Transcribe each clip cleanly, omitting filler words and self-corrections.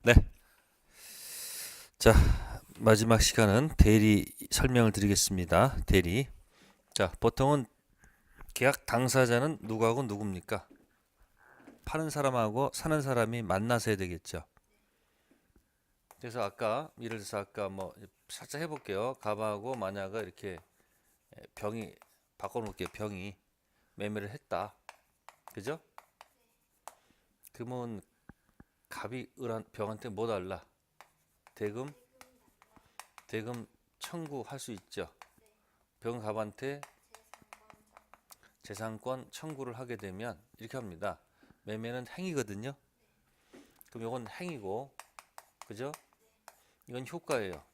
네. 자, 마지막 시간은 대리 설명을 드리겠습니다. 대리. 자, 보통은 계약 당사자는 누구하고 누굽니까? 파는 사람하고 사는 사람이 만나서 해야 되겠죠. 그래서 아까 예를 들어서 아까 뭐 살짝 해볼게요. 갑하고 마냐가 이렇게 병이 바꿔놓을게요. 병이 매매를 했다. 그죠? 그러면 갑이 병한테 뭐 달라? 대금, 대금 청구할 수 있죠. 병 갑한테 재산권 청구를 하게 되면 이렇게 합니다. 매매는 행위거든요. 그럼 이건 행위고, 그죠? 이건 효과예요.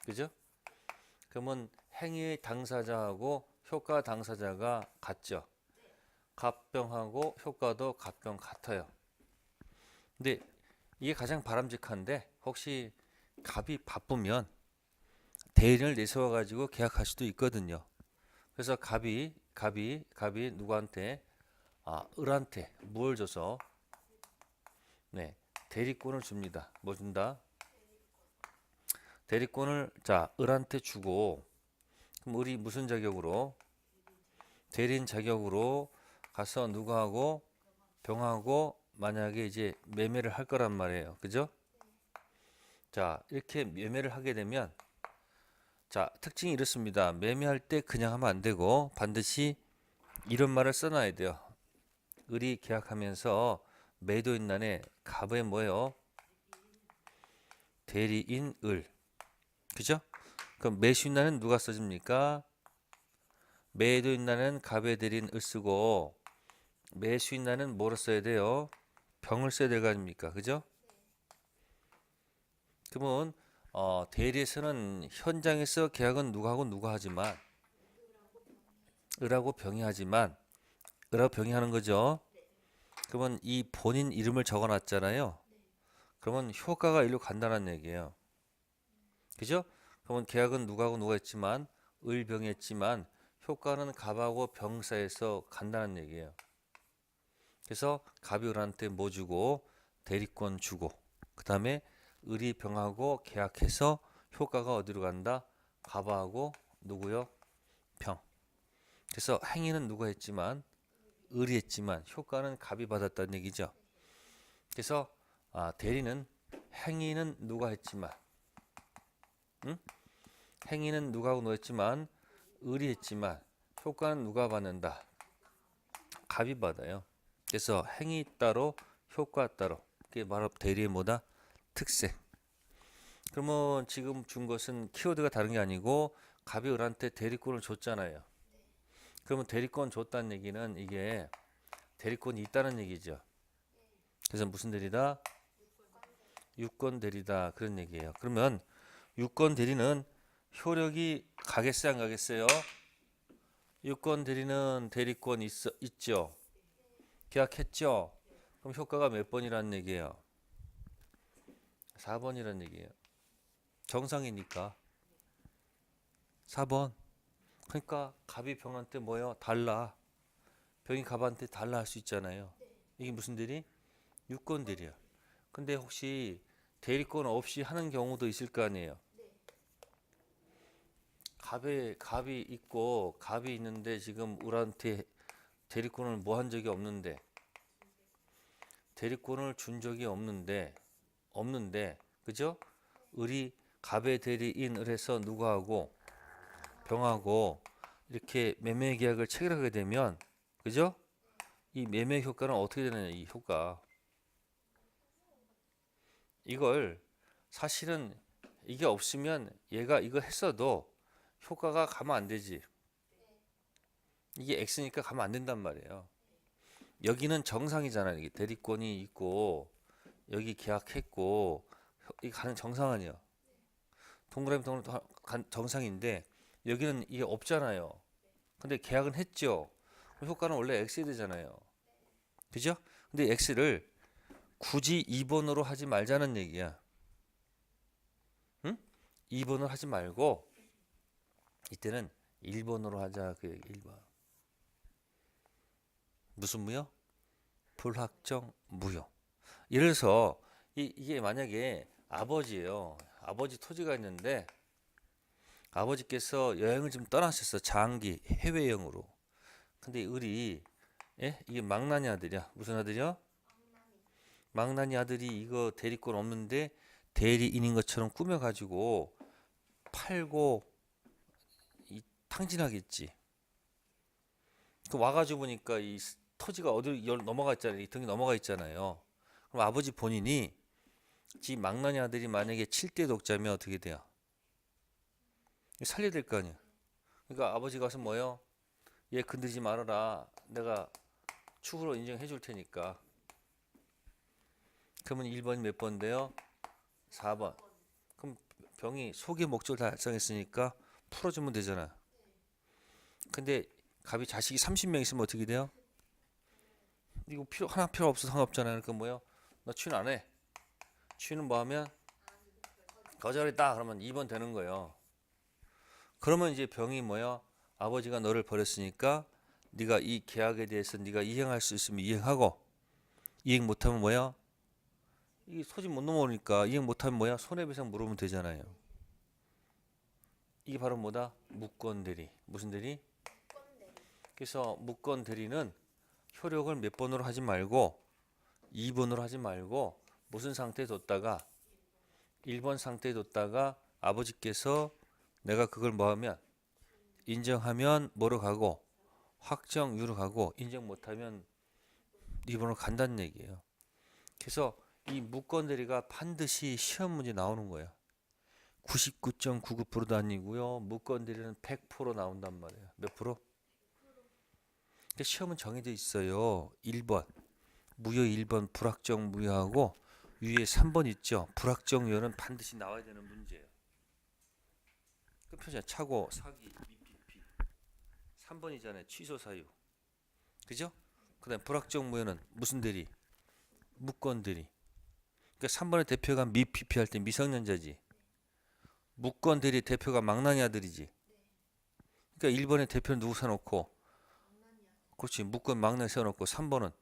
그죠? 그러면 행위의 당사자하고 효과 당사자가 같죠. 갑병하고 효과도 갑병 같아요. 근데 이게 가장 바람직한데 혹시 갑이 바쁘면 대리인을 내세워 가지고 계약할 수도 있거든요. 그래서 갑이 누구한테 을한테 뭘 줘서 네, 대리권을 줍니다. 뭐 준다? 대리권을 자, 을한테 주고 그럼 을이 무슨 자격으로? 대리인 자격으로 가서 누구하고 병하고 만약에 이제 매매를 할 거란 말이에요. 그죠? 자, 이렇게 매매를 하게 되면 자, 특징이 이렇습니다. 매매할 때 그냥 하면 안 되고 반드시 이런 말을 써놔야 돼요. 을이 계약하면서 매도인란에 갑에 뭐예요? 대리인 을. 그죠? 그럼 매수인란은 누가 써줍니까? 매도인란은 갑에 대리인 을 쓰고 매수인란은 뭐로 써야 돼요? 병을 써야 될 거 아닙니까? 그죠? 그러면 대리에서는 현장에서 계약은 누구하고 누가 하지만 을하고 병이 하지만 을하고 병이 하는 거죠. 그러면 이 본인 이름을 적어놨잖아요. 그러면 효과가 일로 간다는 얘기예요. 그죠? 그러면 계약은 누구하고 누가 했지만 을병이 했지만 효과는 갑하고 병 사이에서 간다는 얘기예요. 그래서 갑이 을한테 뭐 주고 대리권 주고 그 다음에 을이 병하고 계약해서 효과가 어디로 간다? 갑하고 누구요? 병. 그래서 행위는 누가 했지만 을이 했지만 효과는 갑이 받았다는 얘기죠. 그래서 대리는 행위는 누가 했지만 응? 행위는 누가 하고 했지만 을이 했지만 효과는 누가 받는다? 갑이 받아요. 그래서 행위 따로 효과 따로 그게 바로 대리의 뭐다? 특색. 그러면 지금 준 것은 키워드가 다른 게 아니고 갑이 을한테 대리권을 줬잖아요. 그러면 대리권 줬다는 얘기는 이게 대리권이 있다는 얘기죠. 그래서 무슨 대리다? 유권 대리다 그런 얘기예요. 그러면 유권 대리는 효력이 가겠어요, 안 가겠어요? 유권 대리는 대리권 있죠. 계약했죠. 그럼 효과가 몇 번이라는 얘기예요? 4번이라는 얘기예요. 정상이니까 4번. 그러니까 갑이 병한테 뭐예요? 달라. 병이 갑한테 달라 할 수 있잖아요. 이게 무슨 대리? 유권 대리야. 근데 혹시 대리권 없이 하는 경우도 있을 거 아니에요. 갑이 있고 갑이 있는데 지금 을한테 대리권을 뭐 한 적이 없는데 대리권을 준 적이 없는데 그죠? 을이 갑의 대리인을 해서 누구하고 병하고 이렇게 매매 계약을 체결하게 되면 그죠? 이 매매 효과는 어떻게 되느냐 이 효과 이걸 사실은 이게 없으면 얘가 이거 했어도 효과가 가면 안 되지. 이게 X니까 가면 안 된단 말이에요. 여기는 정상이잖아요. 이게 대리권이 있고 여기 계약했고 이 가는 정상 아니야. 동그라미 정상인데 여기는 이게 없잖아요. 근데 계약은 했죠. 그럼 효과는 원래 X야 되잖아요. 그죠? 근데 X를 굳이 2번으로 하지 말자는 얘기야. 응? 2번으로 하지 말고 이때는 1번으로 하자 그 얘기 1번. 무슨 무효? 불확정 무효. 예를 들어서 이게 만약에 아버지예요. 아버지 토지가 있는데 아버지께서 여행을 좀 떠나셨어. 장기 해외여행으로. 근데 을이 예? 이게 망나니 아들이야. 무슨 아들이야? 망나니 아들이 이거 대리권 없는데 대리인인 것처럼 꾸며가지고 팔고 탕진하겠지. 그 와가지고 보니까 이 토지가 어디로 넘어가 있잖아요. 이 등이 넘어가 있잖아요. 그럼 아버지 본인이 지 망나니 아들이 만약에 7대 독자면 어떻게 돼요? 살려야 될 거 아니야. 그러니까 아버지가 가서 뭐요? 얘 건드리지 말아라. 내가 축으로 인정해 줄 테니까. 그러면 1번이 몇 번인데요? 4번. 그럼 병이 소개 목적을 달성했으니까 풀어주면 되잖아. 근데 갑이 자식이 30명 있으면 어떻게 돼요? 이거 하나 필요 없어 상관없잖아요. 그러니까 뭐요? 나 취는 안 해. 취는 뭐 하면 거절했다. 그러면 2번 되는 거예요. 그러면 이제 병이 뭐야? 아버지가 너를 버렸으니까 네가 이 계약에 대해서 네가 이행할 수 있으면 이행하고 이행 못하면 뭐야? 이 소집 못 넘어오니까 이행 못하면 뭐야? 손해배상 물으면 되잖아요. 이게 바로 뭐다? 무권대리. 무슨 대리? 그래서 무권대리는 효력을 몇 번으로 하지 말고 2번으로 하지 말고 무슨 상태에 뒀다가 1번 상태에 뒀다가 아버지께서 내가 그걸 뭐 하면 인정하면 뭐로 가고 확정유로 가고 인정 못하면 2번으로 간다는 얘기예요. 그래서 이 무권대리가 반드시 시험 문제 나오는 거예요. 99.99%도 아니고요. 무권대리는 100% 나온단 말이에요. 몇 프로? 근데 시험은 정해져 있어요. 1번 무효 1번 불확정 무효하고 위에 3번 있죠. 불확정 유효는 반드시 나와야 되는 문제예요. 그 표시야. 착오, 사기, 미피피. 3번이잖아요. 취소 사유. 그죠? 그다음 불확정 무효는 무슨 대리? 무권 대리. 그러니까 3번의 대표가 미피피 할 때 미성년자지. 무권 대리 대표가 망나니 아들이지. 그러니까 1번의 대표는 누구 세놓고 그렇지. 무권 망나니 세워놓고 3번은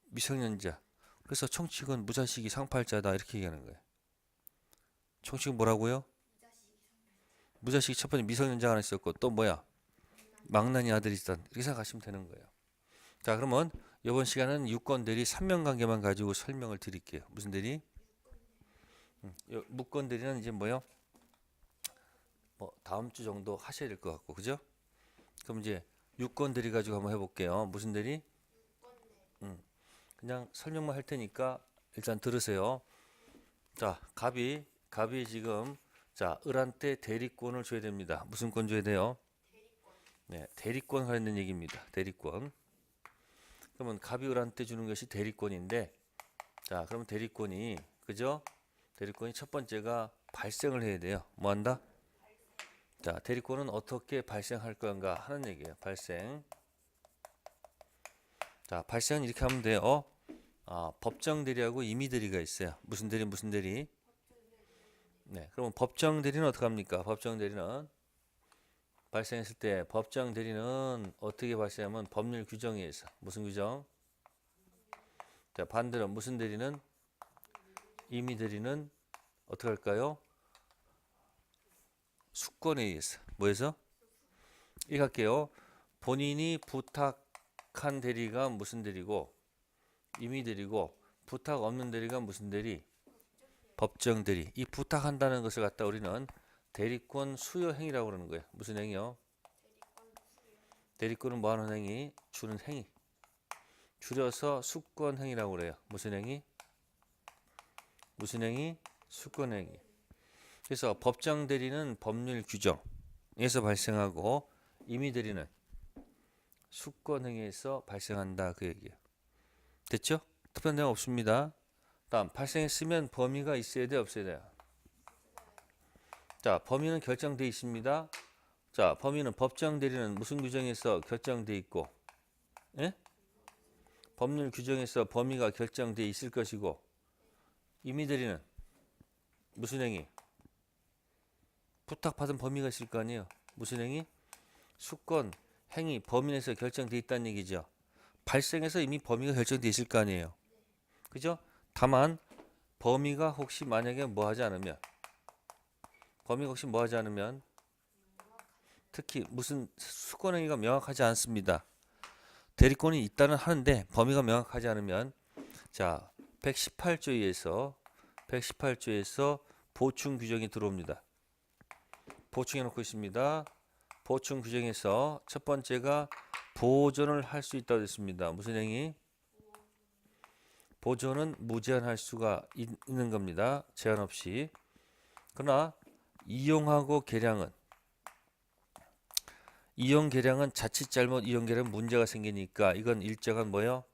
미성년자. 그래서 총칙은 무자식이 상팔자다 이렇게 얘기하는 거예요. 총칙은 뭐라고요? 무자식이 첫 번째 미성년자가 하나 있었고 또 뭐야? 망나니 아들이 있다. 이렇게 생각하시면 되는 거예요. 자 그러면 이번 시간은 유권 대리 3명 관계만 가지고 설명을 드릴게요. 무슨 대리? 무권 대리는 이제 뭐요? 뭐 다음 주 정도 하셔야 될 것 같고 그죠? 그럼 이제 유권 대리 가지고 한번 해볼게요. 무슨 대리? 그냥 설명만 할 테니까 일단 들으세요. 자 갑이 지금 자 을한테 대리권을 줘야 됩니다. 무슨 권 줘야 돼요? 네, 대리권 관련된 얘기입니다. 대리권. 그러면 갑이 을한테 주는 것이 대리권인데 자 그러면 대리권이 그죠? 대리권이 첫 번째가 발생을 해야 돼요. 뭐 한다? 자 대리권은 어떻게 발생할 건가 하는 얘기예요. 발생. 자 발생은 이렇게 하면 돼요. 법정 대리하고 임의 대리가 있어요. 무슨 대리 무슨 대리? 네, 그러면 법정 대리는 어떻게 합니까? 법정 대리는 발생했을 때 법정 대리는 어떻게 발생하면 법률 규정에 의해서 무슨 규정? 자 반대로 무슨 대리는 임의 대리는 어떻게 할까요? 수권에 의해서 뭐해서? 이렇게 할게요. 본인이 부탁한 대리가 무슨 대리고 임의 대리고 부탁 없는 대리가 무슨 대리? 법정 대리. 이 부탁한다는 것을 갖다 우리는 대리권 수여 행위라고 그러는 거예요. 무슨 행위요? 대리권은 뭐 하는 행위? 주는 행위. 줄여서 수권 행위라고 그래요. 무슨 행위? 무슨 행위? 수권 행위. 그래서 법정 대리는 법률 규정에서 발생하고 임의 대리는 수권 행위에서 발생한다 그 얘기예요. 됐죠? 특별한 내용 없습니다. 다음 발생했으면 범위가 있어야 돼 없어야 돼요? 자 범위는 결정돼 있습니다. 자 범위는 법정 대리는 무슨 규정에서 결정돼 있고 예? 법률 규정에서 범위가 결정돼 있을 것이고 임의 대리는 무슨 행위? 부탁받은 범위가 있을 거 아니에요. 무슨 행위? 수권 행위 범위에서 결정돼 있다는 얘기죠. 발생해서 이미 범위가 결정돼 있을 거 아니에요. 그죠? 다만 범위가 혹시 만약에 뭐 하지 않으면, 범위가 혹시 뭐 하지 않으면, 특히 무슨 수권행위가 명확하지 않습니다. 대리권이 있다는 하는데 범위가 명확하지 않으면, 자, 118조에서 보충 규정이 들어옵니다. 보충해 놓고 있습니다. 보충 규정에서 첫 번째가 보존을 할 수 있다고 했습니다. 무슨 행위? 보존은 무제한할 수가 있는 겁니다. 제한 없이. 그러나 이용 계량은 자칫 잘못 이용 계량 문제가 생기니까 이건 일정한 뭐요?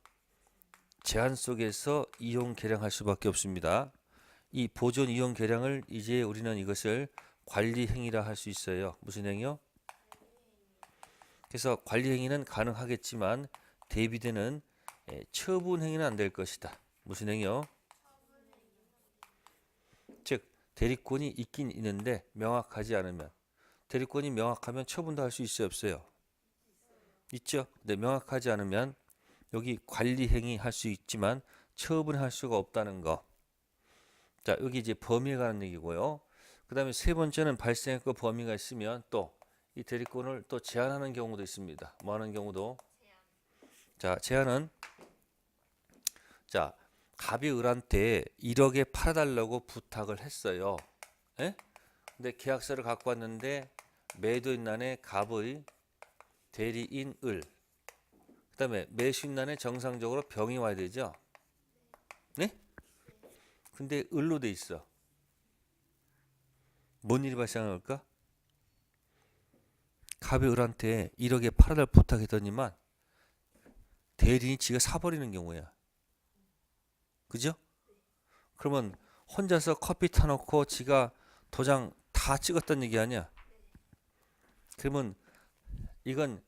제한 속에서 이용 계량할 수밖에 없습니다. 이 보존 이용 계량을 이제 우리는 이것을 관리 행위라 할 수 있어요. 무슨 행위요? 그래서 관리 행위는 가능하겠지만 대비되는 처분 행위는 안 될 것이다. 무슨 행위요? 즉 대리권이 있긴 있는데 명확하지 않으면, 대리권이 명확하면 처분도 할 수 있어요, 없어요? 있죠. 근데 명확하지 않으면 여기 관리 행위 할 수 있지만 처분할 수가 없다는 거. 자, 여기 이제 범위에 관한 얘기고요. 그 다음에 세 번째는 발생했고 범위가 있으면 또 이 대리권을 또 제한하는 경우도 있습니다. 뭐 하는 경우도? 자, 제한은, 자, 갑이 을한테 1억에 팔아달라고 부탁을 했어요. 에? 근데 계약서를 갖고 왔는데 매도인 난에 갑의 대리인 을, 그 다음에 매수인 난에 정상적으로 병이 와야 되죠. 네? 근데 을로 돼 있어. 뭔 일이 발생할까? 갑이 을한테 1억에 팔아달 부탁했더니만 대리인이 지가 사버리는 경우야. 그죠? 그러면 혼자서 커피 타놓고 지가 도장 다 찍었단 얘기 아니야? 그러면 이건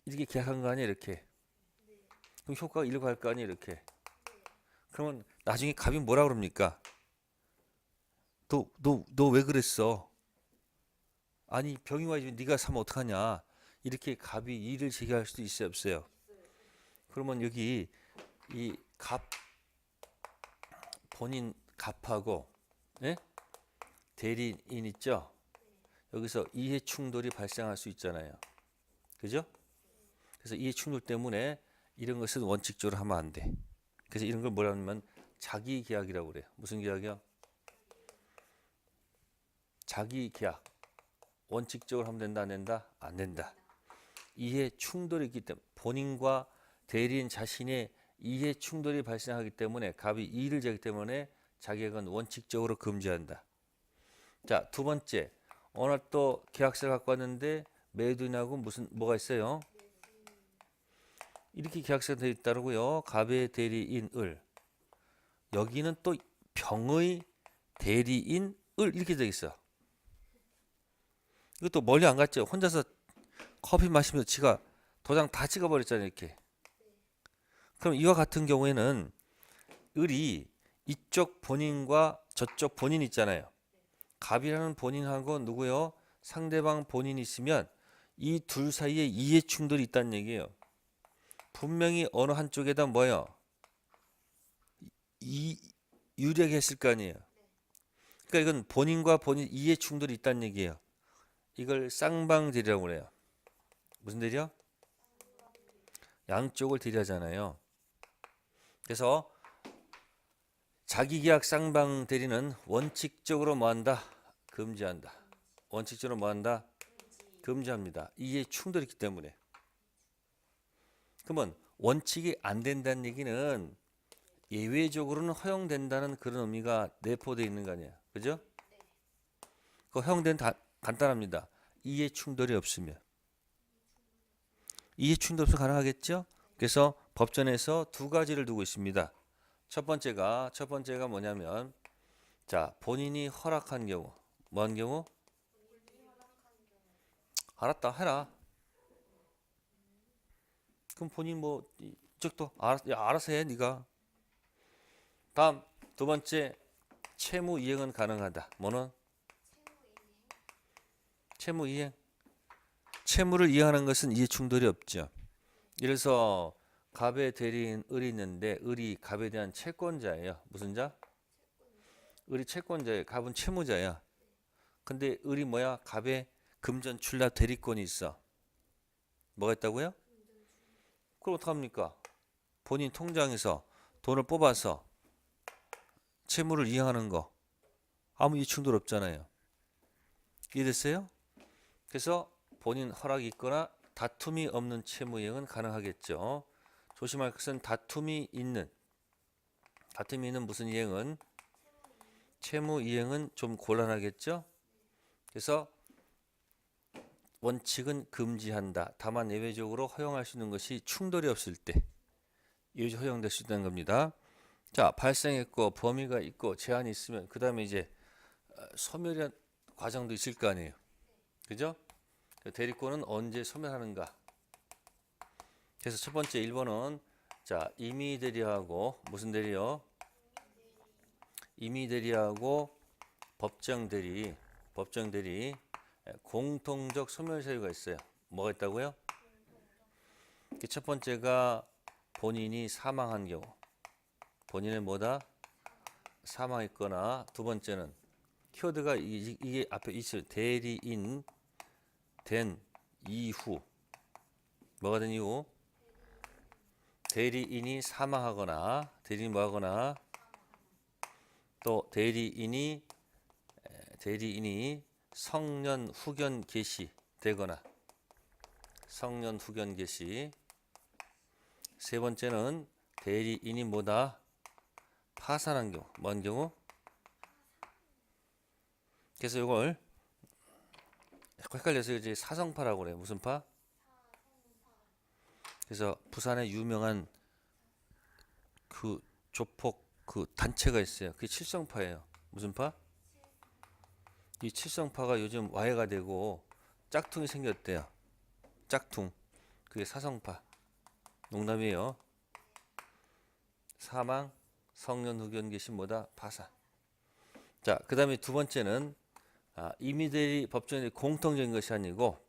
이렇게 계약한 거 아니야, 이렇게? 그럼 효과가 일로 갈 거 아니야, 이렇게? 그러면 나중에 갑이 뭐라 그럽니까? 너 왜 그랬어? 아니 병이 와야지 네가 사면 어떡하냐? 이렇게 갑이 이의를 제기할 수도 있어요, 없어요? 그러면 여기 이 갑, 본인 갑하고, 예? 대리인 있죠? 여기서 이해 충돌이 발생할 수 있잖아요. 그죠? 그래서 이해 충돌 때문에 이런 것은 원칙적으로 하면 안 돼. 그래서 이런 걸 뭐라 하냐면 자기 계약이라고 그래요. 무슨 계약이요? 자기 계약. 원칙적으로 하면 된다, 안 된다? 안 된다. 이해 충돌이 있기 때문에, 본인과 대리인 자신의 이해 충돌이 발생하기 때문에, 갑이 이의를 제기 때문에 자격은 원칙적으로 금지한다. 자, 두 번째, 오늘 또 계약서를 갖고 왔는데 매도인하고 뭐가 있어요? 이렇게 계약서가 되어 있다고요. 갑의 대리인 을, 여기는 또 병의 대리인 을 이렇게 되어 있어. 이것도 멀리 안 갔죠. 혼자서 커피 마시면서 지가 도장 다 찍어버렸잖아요, 이렇게. 그럼 이와 같은 경우에는 을이 이쪽 본인과 저쪽 본인 있잖아요. 갑이라는 본인하고 누구요? 상대방 본인이 있으면 이 둘 사이에 이해 충돌이 있다는 얘기예요. 분명히 어느 한쪽에다 뭐요? 유리하게 했을 거 아니에요. 그러니까 이건 본인과 본인 이해 충돌이 있다는 얘기예요. 이걸 쌍방대리라고 그래요. 무슨 대리요? 양쪽을 대리하잖아요. 그래서 자기계약 쌍방대리는 원칙적으로 뭐한다? 금지한다. 원칙적으로 뭐한다? 금지합니다. 이해 충돌이 있기 때문에. 그러면 원칙이 안 된다는 얘기는 예외적으로는 허용된다는 그런 의미가 내포되어 있는 거 아니에요. 그죠? 그 허용된 간단합니다. 이해 충돌이 없으면. 이해 충돌 없으면 가능하겠죠? 그래서 법전에서 두 가지를 두고 있습니다. 첫 번째가 뭐냐면, 자, 본인이 허락한 경우. 뭐한 경우? 알았다, 해라. 그럼 본인 뭐 이쪽도 알아서 해, 네가. 다음 두 번째, 채무 이행은 가능하다. 뭐는? 채무 이행. 채무를 이행하는 것은 이해 충돌이 없죠. 그래서 갑의 대리인 을이 있는데 을이 갑에 대한 채권자예요. 무슨 자? 을이 채권자예요. 갑은 채무자야. 근데 을이 뭐야? 갑에 금전 출납 대리권이 있어. 뭐가 있다고요? 그럼 어떡합니까? 본인 통장에서 돈을 뽑아서 채무를 이행하는 거 아무 이충돌 없잖아요. 이해됐어요? 그래서 본인 허락이 있거나 다툼이 없는 채무 이행은 가능하겠죠. 조심할 것은 다툼이 있는 무슨 이행은 채무 이행은 좀 곤란하겠죠. 그래서 원칙은 금지한다. 다만 예외적으로 허용할 수 있는 것이 충돌이 없을 때 예외적으로 허용될 수 있다는 겁니다. 자, 발생했고 범위가 있고 제한이 있으면 그 다음에 이제 소멸한 과정도 있을 거 아니에요. 그죠? 대리권은 언제 소멸하는가? 그래서 첫 번째 1번은 자, 임의 대리하고 무슨 대리요? 임의 대리하고 법정 대리 공통적 소멸 사유가 있어요. 뭐가 있다고요? 첫 번째가 본인이 사망한 경우. 본인의 뭐다? 사망했거나 두 번째는 키워드가 이게 앞에 있어요. 대리인 된 이후. 뭐가 된 이후? 대리인이 사망하거나 대리인이 뭐하거나 또 대리인이 성년 후견 개시 되거나 성년 후견 개시. 세 번째는 대리인이 뭐다? 파산한 경우. 뭔 경우? 그래서 이걸 헷갈려서 이제 사성파라고 그래요. 무슨 파? 그래서 부산에 유명한 그 조폭 그 단체가 있어요. 그게 칠성파예요. 무슨 파? 이 칠성파가 요즘 와해가 되고 짝퉁이 생겼대요. 짝퉁. 그게 사성파. 농담이에요. 사망, 성년 후견 개시 뭐다? 파산. 자, 그 다음에 두 번째는 임의 대리 법정이 공통적인 것이 아니고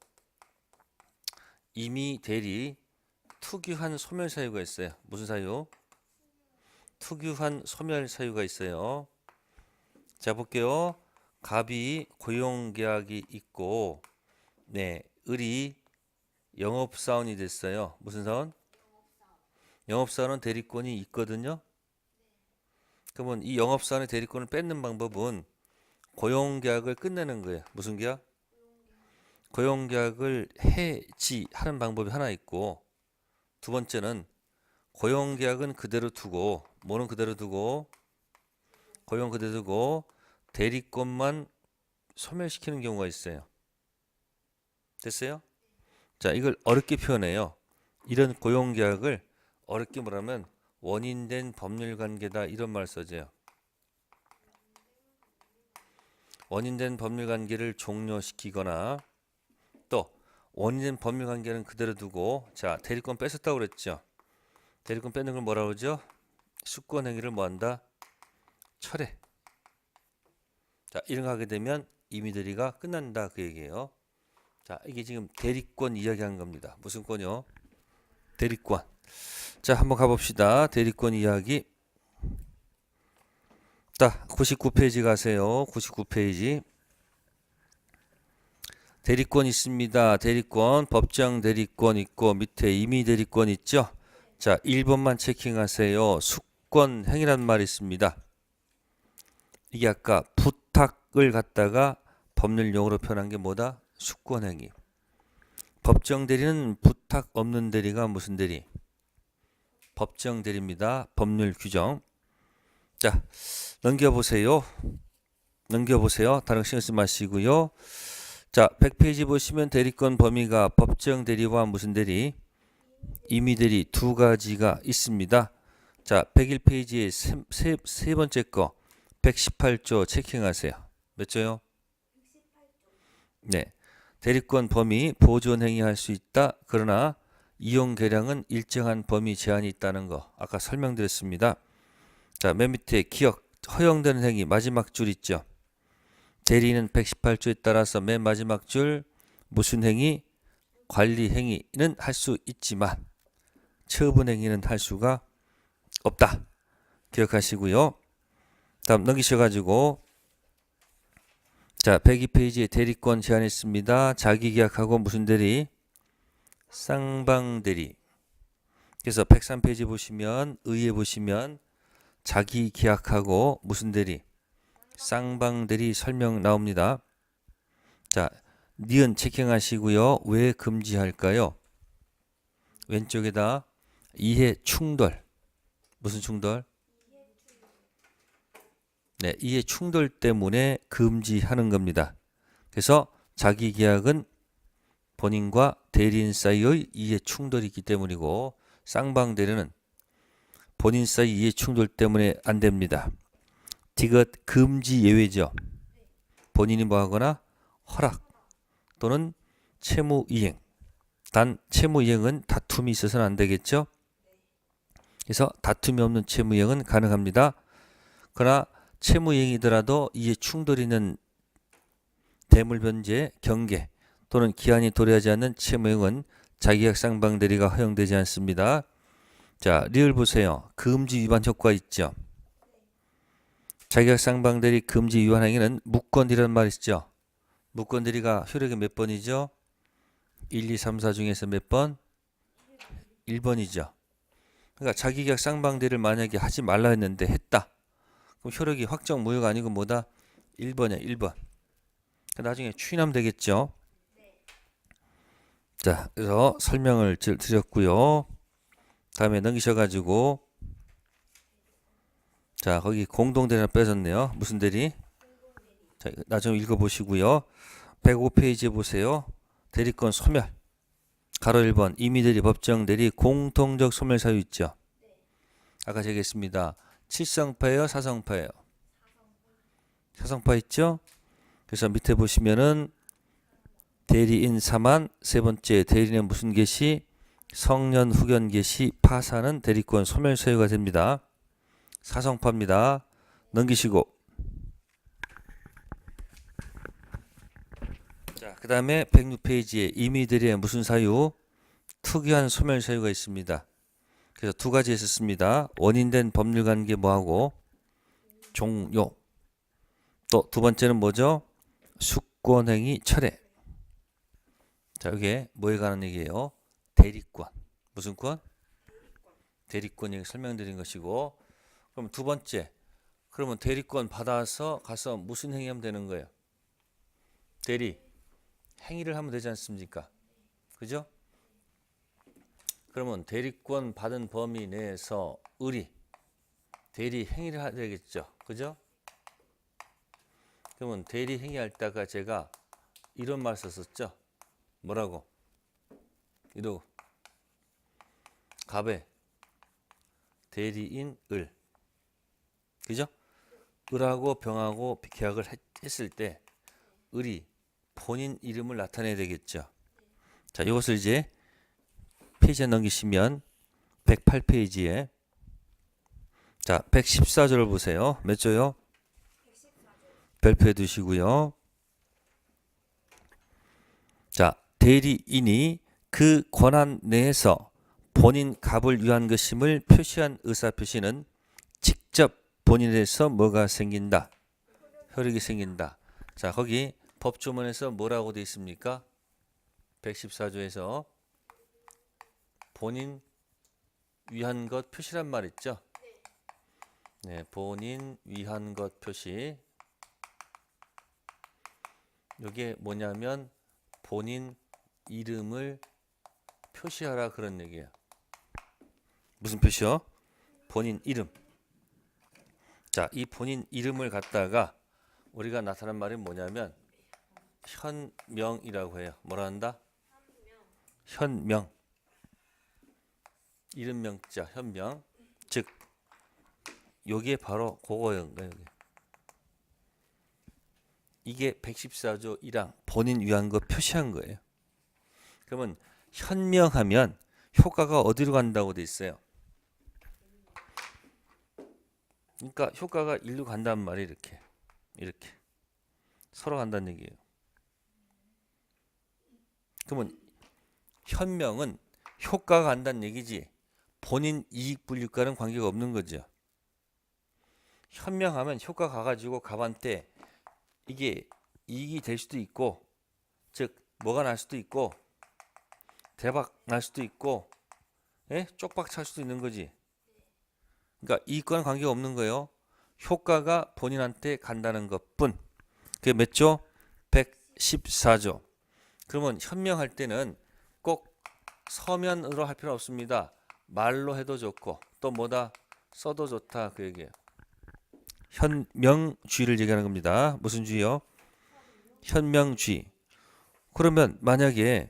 임의 대리 특유한 소멸 사유가 있어요. 무슨 사유? 특유한 소멸 사유가 있어요. 자, 볼게요. 갑이 고용계약이 있고, 네, 을이 영업사원이 됐어요. 무슨 사원? 영업사원은 대리권이 있거든요. 그러면 이 영업사원의 대리권을 뺏는 방법은 고용계약을 끝내는 거예요. 무슨 계약? 고용계약을 해지하는 방법이 하나 있고, 두 번째는 고용계약은 그대로 두고, 뭐는 그대로 두고, 고용 그대로 두고 대리권만 소멸시키는 경우가 있어요. 됐어요? 자, 이걸 어렵게 표현해요. 이런 고용계약을 어렵게 말하면 원인된 법률관계다 이런 말 써져요. 원인된 법률관계를 종료시키거나 또 원인된 법률관계는 그대로 두고 자, 대리권 뺏었다고 그랬죠. 대리권 뺏는 걸 뭐라고 그러죠? 수권행위를 뭐한다? 철회. 자, 이런 거 하게 되면 임의 대리가 끝난다 그 얘기예요. 자, 이게 지금 대리권 이야기한 겁니다. 무슨 권이요? 대리권. 자, 한번 가봅시다. 대리권 이야기. 자, 99페이지 가세요. 99페이지. 대리권 있습니다. 대리권, 법정 대리권 있고 밑에 임의 대리권 있죠? 자, 1번만 체킹하세요. 수권행위란 말이 있습니다. 이게 아까 부탁을 갖다가 법률 용어로 표현한 게 뭐다? 수권행위. 법정 대리는 부탁 없는 대리가 무슨 대리? 법정 대리입니다. 법률 규정. 자, 넘겨보세요. 다른 거 신경 쓰지 마시고요. 자, 100페이지 보시면 대리권 범위가 법정 대리와 무슨 대리? 임의 대리 두 가지가 있습니다. 자, 101페이지에 세 번째 거 118조 체킹하세요. 몇 조요? 네. 대리권 범위 보존 행위할 수 있다. 그러나 이용 계량은 일정한 범위 제한이 있다는 거 아까 설명드렸습니다. 자, 맨 밑에 기억 허용되는 행위 마지막 줄 있죠. 대리는 118조에 따라서 맨 마지막 줄 무슨 행위? 관리 행위는 할 수 있지만 처분 행위는 할 수가 없다. 기억하시고요. 다음 넘기셔가지고 자 102페이지에 대리권 제안했습니다. 자기계약하고 무슨 대리? 쌍방대리. 그래서 103페이지 보시면 의에 보시면 자기계약하고 무슨 대리? 쌍방대리 설명 나옵니다. 자 니은 체킹하시고요. 왜 금지할까요? 왼쪽에다 이해 충돌. 무슨 충돌? 네, 이해 충돌 때문에 금지하는 겁니다. 그래서 자기계약은 본인과 대리인 사이의 이해 충돌이 있기 때문이고 쌍방대리는 본인 사이 이해 충돌 때문에 안 됩니다. 디귿 금지 예외죠. 본인이 뭐하거나 허락 또는 채무이행. 단 채무이행은 다툼이 있어서는 안 되겠죠. 그래서 다툼이 없는 채무이행은 가능합니다. 그러나 채무이행이더라도 이에 충돌이 있는 대물변제, 경계 또는 기한이 도래하지 않는 채무이행은 자기계약 쌍방대리가 허용되지 않습니다. 자, 리을 보세요. 금지 위반 효과 있죠. 자기계약 쌍방대리 금지 위반 행위는 무권대리란 말 있죠. 무권대리가 효력이 몇 번이죠? 1, 2, 3, 4 중에서 몇 번? 1번이죠. 그러니까 자기계약 쌍방대리를 만약에 하지 말라 했는데 했다. 그럼 효력이 확정 무효가 아니고 뭐다? 1번이야, 1번. 나중에 추인하면 되겠죠. 자, 그래서 설명을 드렸고요. 다음에 넘기셔가지고 자, 거기 공동대리 하나 빼졌네요. 무슨 대리? 자, 나중에 읽어보시고요. 105페이지에 보세요. 대리권 소멸. 가로 1번 임의대리, 법정대리, 공통적 소멸 사유 있죠. 아까 제기했습니다. 칠성파예요, 사성파예요? 사성파 있죠? 그래서 밑에 보시면은 대리인 사만, 세 번째 대리인은 무슨 개시? 성년 후견 개시, 파산은 대리권 소멸 사유가 됩니다. 사성파입니다. 넘기시고 자, 그 다음에 106페이지에 임의대리에 무슨 사유? 특이한 소멸 사유가 있습니다. 그래서 두 가지 있었습니다. 원인된 법률관계 뭐하고? 종료. 또 두 번째는 뭐죠? 숙권행위 철회. 자, 이게 뭐에 관한 얘기예요? 대리권. 무슨 권? 대리권 얘기 설명드린 것이고, 그럼 두 번째, 그러면 대리권 받아서 가서 무슨 행위하면 되는 거예요? 대리 행위를 하면 되지 않습니까? 그죠? 그러면 대리권 받은 범위 내에서 의리 대리 행위를 해야 되겠죠. 그죠? 그러면 대리 행위할 때가 제가 이런 말 썼었죠. 뭐라고? 이러고 갑에 대리인 을. 그죠? 을하고 병하고 계약을 했을 때 을이 본인 이름을 나타내야 되겠죠. 자, 이것을 이제 페이지에 넘기시면 108페이지에 자, 114조를 보세요. 몇 조요? 별표해 두시고요. 자, 대리인이 그 권한 내에서 본인 갑을 위한 것임을 표시한 의사표시는 직접 본인에서 뭐가 생긴다? 효력이 생긴다. 자, 거기 법조문에서 뭐라고 되어 있습니까? 114조에서 본인 위한 것 표시란 말 있죠? 네, 본인 위한 것 표시. 이게 뭐냐면 본인 이름을 표시하라 그런 얘기예요. 무슨 표시요? 본인 이름. 자, 이 본인 이름을 갖다가 우리가 나타난 말이 뭐냐면 현명이라고 해요. 뭐라 한다? 현명. 이름 명자 현명. 즉 요게 바로 그거예요. 이게 114조 1항 본인 위한 거 표시한 거예요. 그러면 현명하면 효과가 어디로 간다고 돼 있어요? 그러니까 효과가 일로 간다는 말이 이렇게 서로 간다는 얘기예요. 그러면 현명은 효과가 간다는 얘기지 본인 이익 분립과는 관계가 없는 거죠. 현명하면 효과 가가지고 갑한테 이게 이익이 될 수도 있고, 즉 뭐가 날 수도 있고, 대박 날 수도 있고, 예? 쪽박 찰 수도 있는 거지. 그러니까 이익과는 관계가 없는 거예요. 효과가 본인한테 간다는 것뿐. 그게 몇 조? 114조. 그러면 현명할 때는 꼭 서면으로 할 필요 없습니다. 말로 해도 좋고 또 뭐다? 써도 좋다 그 얘기예요. 현명주의를 얘기하는 겁니다. 무슨 주의요? 현명주의. 그러면 만약에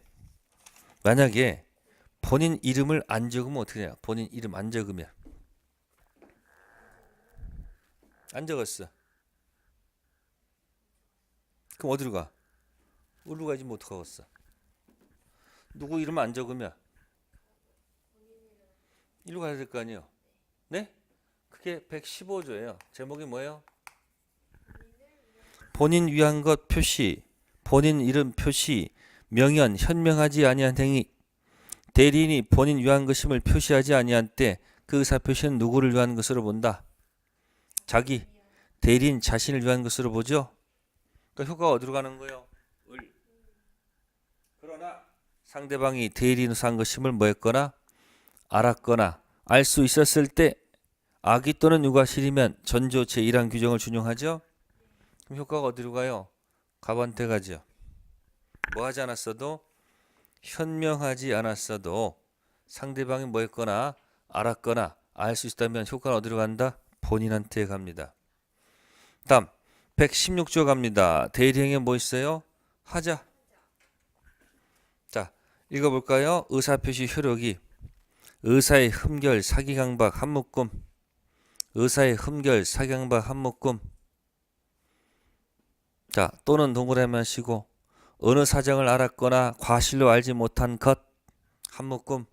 본인 이름을 안 적으면 어떻게 해요? 본인 이름 안 적으면 안 적었어. 그럼 어디로 가? 어디로 가지 못 가겠어. 누구 이름 안 적으면 이리로 가야 될 거 아니에요. 네? 그게 115조예요. 제목이 뭐예요? 본인 위한 것 표시, 본인 이름 표시, 명연, 현명하지 아니한 행위. 대리인이 본인 위한 것임을 표시하지 아니한 때 그 의사 표시는 누구를 위한 것으로 본다? 자기, 대리인 자신을 위한 것으로 보죠. 그러니까 효과가 어디로 가는 거예요? 을. 그러나 상대방이 대리인으로서 한 것임을 뭐했거나 알았거나 알 수 있었을 때 악의 또는 유과실이면 전조 제1항 규정을 준용하죠. 그럼 효과가 어디로 가요? 갑한테 가죠. 뭐 하지 않았어도 현명하지 않았어도 상대방이 뭐 했거나 알았거나 알 수 있다면 효과는 어디로 간다? 본인한테 갑니다. 다음 116조 갑니다. 대리행에 뭐 있어요? 하자. 자, 읽어볼까요? 의사표시 효력이 의사의 흠결, 사기강박, 한묶음. 의사의 흠결, 사기강박, 한묶음. 자, 또는 동그라미 하시고 어느 사정을 알았거나 과실로 알지 못한 것, 한묶음.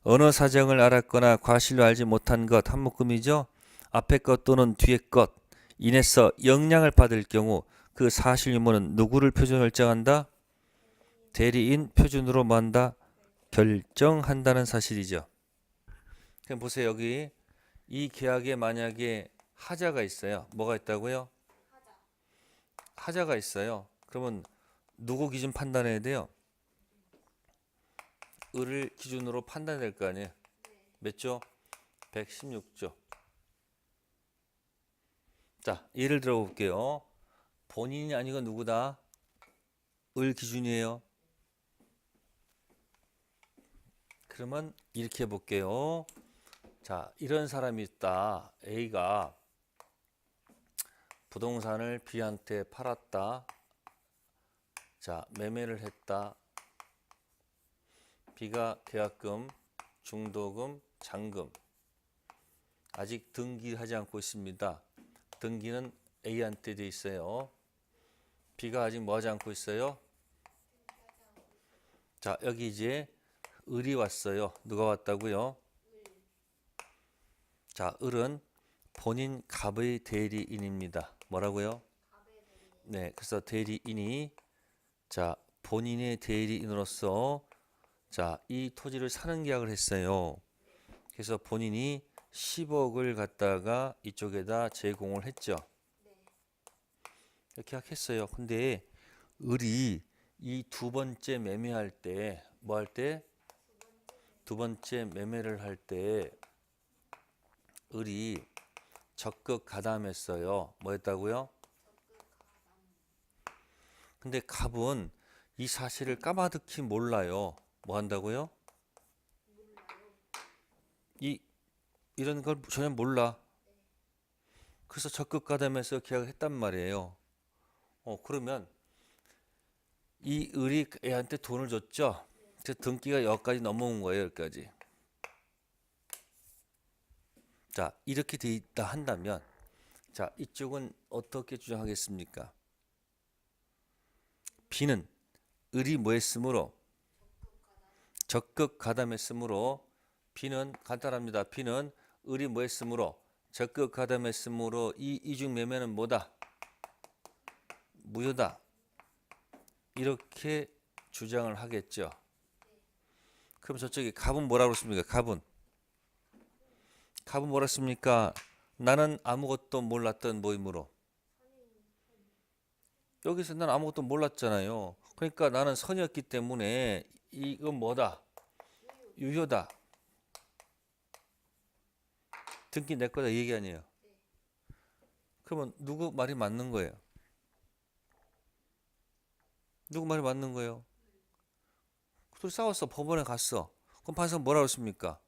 어느 사정을 알았거나 과실로 알지 못한 것, 한묶음이죠. 앞에 것 또는 뒤에 것 인해서 영향을 받을 경우 그 사실 유무는 누구를 표준 결정한다? 대리인 표준으로 만다 결정한다는 사실이죠. 그럼 보세요. 여기 이 계약에 만약에 하자가 있어요. 뭐가 있다고요? 하자가 있어요. 그러면 누구 기준 판단해야 돼요? 을을 기준으로 판단될 거 아니에요. 몇 조? 116조. 자, 예를 들어 볼게요. 본인이 아니고 누구다? 을 기준이에요. 그러면 이렇게 해볼게요. 자, 이런 사람이 있다. A가 부동산을 B한테 팔았다. 자, 매매를 했다. B가 계약금, 중도금, 잔금 아직 등기하지 않고 있습니다. 등기는 A한테 돼 있어요. B가 아직 뭐 하지 않고 있어요? 자, 여기 이제 을이 왔어요. 누가 왔다고요? 자, 을은 본인 갑의 대리인입니다. 뭐라고요? 네, 그래서 대리인이 자, 본인의 대리인으로서 자, 이 토지를 사는 계약을 했어요. 그래서 본인이 10억을 갖다가 이쪽에다 제공을 했죠. 이렇게 계약했어요. 근데 을이 이 두 번째 매매할 때 뭐 할 때? 두 번째 매매를 할 때 을이 적극 가담했어요. 뭐 했다고요? 근데 갑은 이 사실을 까마득히 몰라요. 뭐 한다고요? 이런 걸 전혀 몰라. 그래서 적극 가담해서 계약을 했단 말이에요. 그러면 이 을이 애한테 돈을 줬죠. 그래서 등기가 여기까지 넘어온 거예요. 여기까지. 자, 이렇게 돼 있다 한다면 자, 이쪽은 어떻게 주장하겠습니까? B는 을이 뭐 했으므로 적극 가담했으므로 B는 간단합니다. B는 을이 뭐 했으므로 적극 가담했으므로 이 이중 매매는 뭐다? 무효다. 이렇게 주장을 하겠죠. 그럼 저쪽에 갑은 뭐라고 그랬습니까? 갑은 뭐라 했습니까? 나는 아무것도 몰랐던 모임으로. 여기서 난 아무것도 몰랐잖아요. 그러니까 나는 선이었기 때문에 이건 뭐다? 유효다. 등기 내 거다 이 얘기 아니에요. 그러면 누구 말이 맞는 거예요? 누구 말이 맞는 거예요? 둘이 싸웠어. 법원에 갔어. 그럼 판사가 뭐라고 했습니까?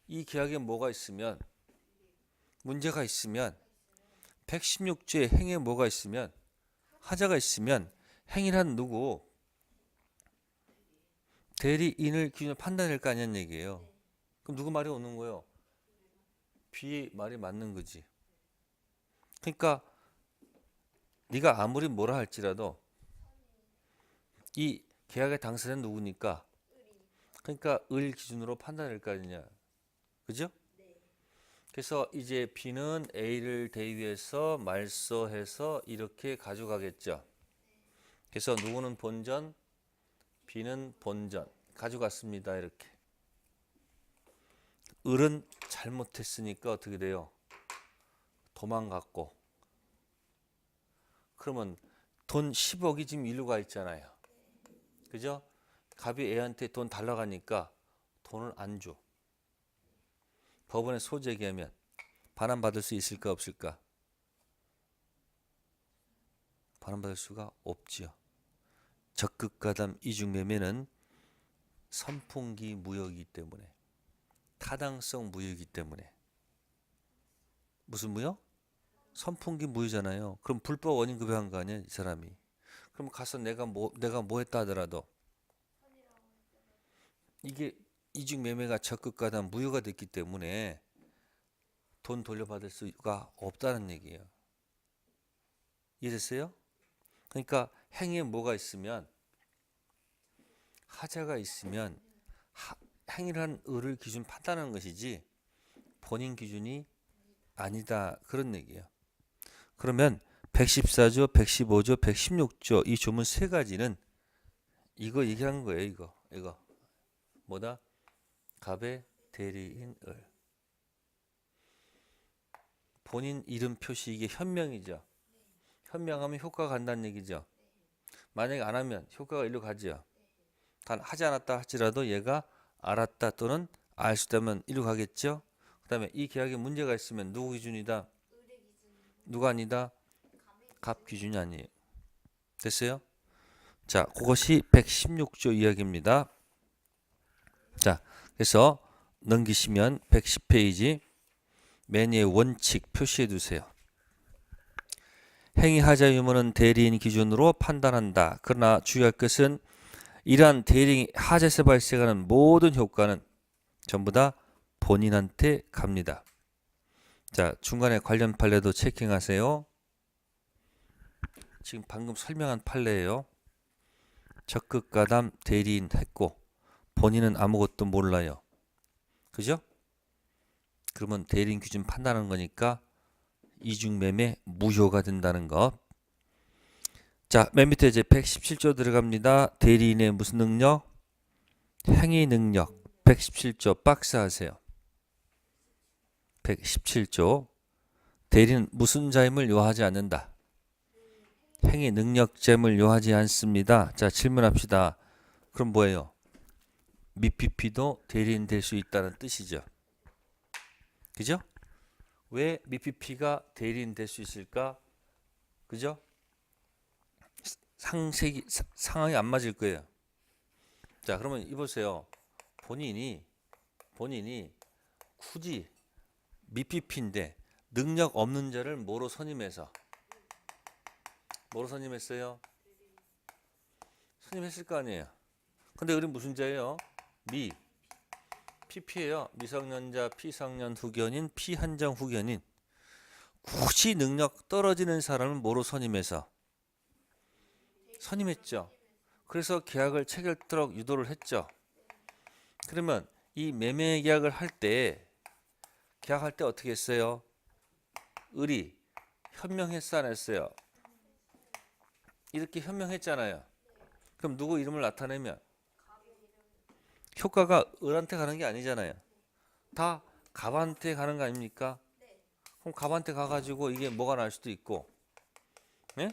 이 계약에 뭐가 있으면, 문제가 있으면, 116조의 행위에 뭐가 있으면, 하자가 있으면 행위란 누구? 대리인을 기준으로 판단할 거 아니냐는 얘기예요. 그럼 누구 말이 오는 거예요? B 말이 맞는 거지. 그러니까 네가 아무리 뭐라 할지라도 이 계약의 당사자는 누구니까? 그러니까 을 기준으로 판단할 거 아니냐. 그죠? 그래서 이제 B는 A를 대위해서 말소해서 이렇게 가져가겠죠. 그래서 누구는 본전, B는 본전 가져갔습니다. 이렇게. 을은 잘못했으니까 어떻게 돼요? 도망갔고. 그러면 돈 10억이 지금 일루가 있잖아요. 그죠? 갑이 A한테 돈 달라고 하니까 돈을 안 줘. 법원에 소제기하면 반환받을 수 있을까 없을까? 반환받을 수가 없지요. 적극가담 이중매매는 선풍기 무효이기 때문에, 타당성 무효이기 때문에. 무슨 무효? 선풍기 무효잖아요. 그럼 불법 원인 급여한 거 아니야, 이 사람이. 그럼 가서 내가 뭐 했다 하더라도 이게 이중매매가 적극가담 무효가 됐기 때문에 돈 돌려받을 수가 없다는 얘기예요. 이해됐어요? 그러니까 행위에 뭐가 있으면, 하자가 있으면 행위를 한 을을 기준 판단하는 것이지 본인 기준이 아니다. 그런 얘기예요. 그러면 114조, 115조, 116조 이 조문 세 가지는 이거 얘기하는 거예요. 이거 뭐다? 갑의 대리인 을. 본인 이름 표시 이게 현명이죠. 현명하면 효과가 간다는 얘기죠. 만약에 안 하면 효과가 일로 가죠. 단 하지 않았다 할지라도 얘가 알았다 또는 알 수 있다면 일로 가겠죠. 그 다음에 이 계약에 문제가 있으면 누구 기준이다? 누가 아니다? 갑 기준이 아니에요. 됐어요? 자, 그것이 116조 이야기입니다. 자, 그래서 넘기시면 110페이지 맨 위에 원칙 표시해 두세요. 행위하자 유무는 대리인 기준으로 판단한다. 그러나 주의할 것은 이러한 대리인 하자에서 발생하는 모든 효과는 전부 다 본인한테 갑니다. 자, 중간에 관련 판례도 체킹하세요. 지금 방금 설명한 판례예요. 적극가담 대리인 했고 본인은 아무것도 몰라요. 그죠? 그러면 대리인 기준 판단하는 거니까 이중매매 무효가 된다는 것. 자, 맨 밑에 이제 117조 들어갑니다. 대리인의 무슨 능력? 행위 능력. 117조 박스 하세요. 117조. 대리는 무슨 자임을 요하지 않는다. 행위 능력 자임을 요하지 않습니다. 자, 질문합시다. 그럼 뭐예요? 미피피도 대리인 될 수 있다는 뜻이죠. 그죠? 왜 미피피가 대리인 될 수 있을까? 그죠? 상황이 안 맞을 거예요. 자, 그러면 이보세요. 본인이 굳이 미피피인데 능력 없는 자를 뭐로 선임했어요? 선임했을 거 아니에요. 근데 우리 무슨 자예요? PP예요. 미성년자, 피성년 후견인, 피한정 후견인. 굳이 능력 떨어지는 사람을 뭐로 선임했죠. 그래서 계약을 체결토록 유도를 했죠. 그러면 이 매매 계약을 할 때, 계약할 때 어떻게 했어요? 을이 현명했어 안 했어요? 이렇게 현명했잖아요. 그럼 누구 이름을 나타내면 효과가 을한테 가는 게 아니잖아요. 다 갑한테 가는 거 아닙니까? 그럼 갑한테 가가지고 이게 뭐가 날 수도 있고, 예?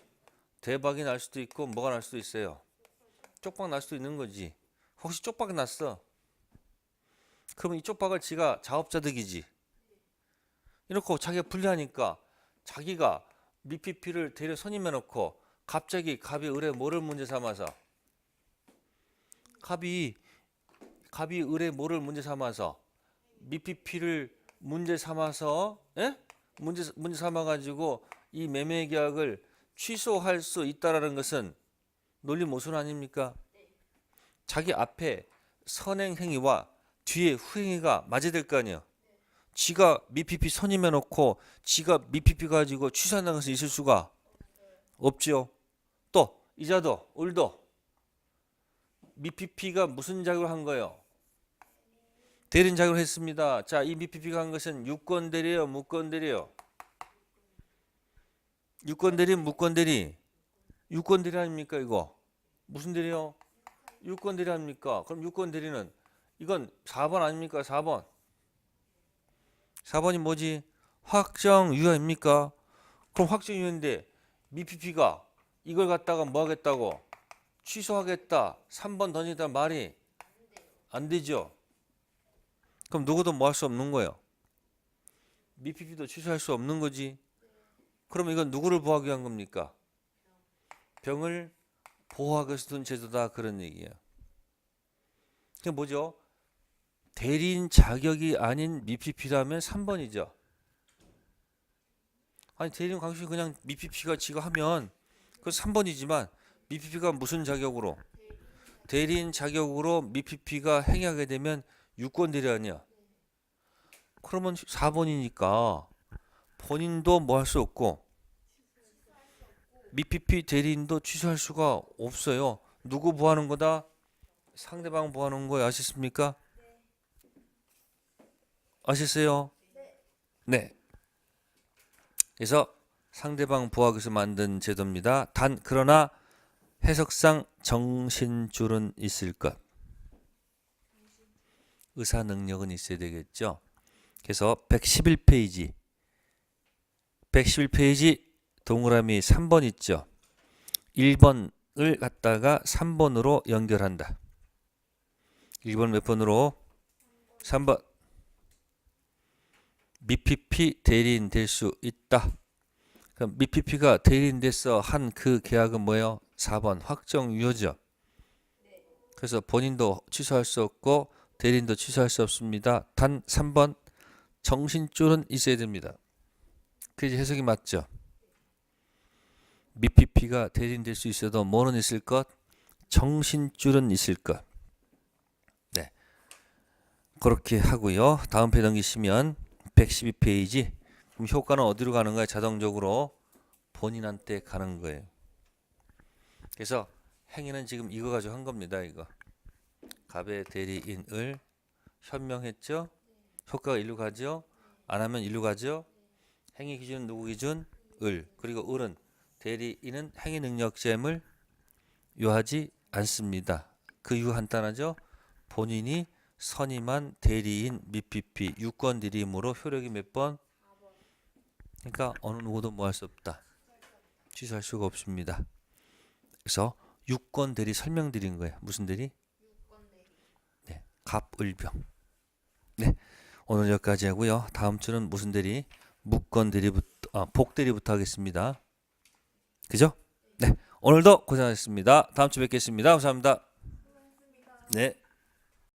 대박이 날 수도 있고 뭐가 날 수도 있어요. 쪽박 날 수도 있는 거지. 혹시 쪽박이 났어? 그러면 이 쪽박을 지가 자업자득이지. 이렇게 자기가 불리하니까 자기가 미피피를 대려 선임해 놓고 갑자기 갑이 을의 뭐를 문제 삼아서 갑이 을의 뭐를 문제 삼아서 미피피를 문제 삼아서 예? 문제 삼아 가지고 이 매매 계약을 취소할 수 있다라는 것은 논리 모순 아닙니까? 자기 앞에 선행 행위와 뒤에 후행위가 맞아야 될 거 아니에요. 지가 미피피 선임해 놓고 지가 미피피 가지고 취소한다는 것은 있을 수가 없지요. 또 이자도 을도 미피피가 무슨 작용을 한 거예요? 대리인 작용을 했습니다. 자, 이 미피피가 한 것은 유권 대리예요, 무권 대리예요? 유권 대리, 무권 대리? 유권 대리 아닙니까 이거? 무슨 대리요? 유권 대리 아닙니까? 그럼 유권 대리는 이건 4번 아닙니까? 4번. 4번이 뭐지? 확정 유효입니까? 그럼 확정 유효인데 미피피가 이걸 갖다가 뭐 하겠다고? 취소하겠다. 3번 던지다 말이 안 되죠. 그럼 누구도 뭐 할 수 없는 거예요. 미피피도 취소할 수 없는 거지. 그럼 이건 누구를 보호하기 위한 겁니까? 병을 보호하기 위해서 둔 제도다 그런 얘기예요. 그게 뭐죠? 대리인 자격이 아닌 미피피라면 3번이죠. 아니 대리인 강시 그냥 미피피가 지가 하면 그 3번이지만 미피피가 무슨 자격으로? 대리인 자격으로 미피피가 행하게 되면 유권 대리 아니야. 그러면 4번이니까 본인도 뭐 할 수 없고 미피피 대리인도 취소할 수가 없어요. 누구 보호하는 거다? 상대방 보호하는 거예요. 아셨습니까? 아셨어요? 네. 그래서 상대방 보호하기 위해서 만든 제도입니다. 단 그러나 해석상 정신줄은 있을 것. 의사 능력은 있어야 되겠죠. 그래서 111페이지 동그라미 3번 있죠. 1번을 갖다가 3번으로 연결한다. 1번 몇 번으로? 3번. 미피피 대리인 될 수 있다. 그럼 미피피가 대리인 돼서 한 그 계약은 뭐예요? 4번 확정 유효죠. 그래서 본인도 취소할 수 없고 대리인도 취소할 수 없습니다. 단 3번 정신줄은 있어야 됩니다. 그게 해석이 맞죠? 미피피가 대리인 될 수 있어도 뭐는 있을 것? 정신줄은 있을 것. 네, 그렇게 하고요. 다음 페이지 넘기시면 112페이지. 그럼 효과는 어디로 가는 거예요? 자동적으로 본인한테 가는 거예요. 그래서 행위는 지금 이거 가지고 한 겁니다. 이거 갑의 대리인을 현명했죠? 효과가 일로 가죠? 안 하면 일로 가죠? 행위 기준은 누구 기준? 을. 그리고 을은 대리인은 행위 능력점을 요하지 않습니다. 그 이유 간단하죠? 본인이 선임한 대리인 미피피 유권 대리임으로 효력이 몇 번? 그러니까 어느 누구도 뭐 할 수 없다. 취소할 수가 없습니다. 그래서 유권 대리 설명드린 거예요. 무슨 대리? 네, 갑을병. 네, 오늘 여기까지 하고요. 다음 주는 무슨 대리? 무권 대리부터, 복 대리부터 하겠습니다. 그죠? 네, 오늘도 고생하셨습니다. 다음 주 뵙겠습니다. 감사합니다. 네.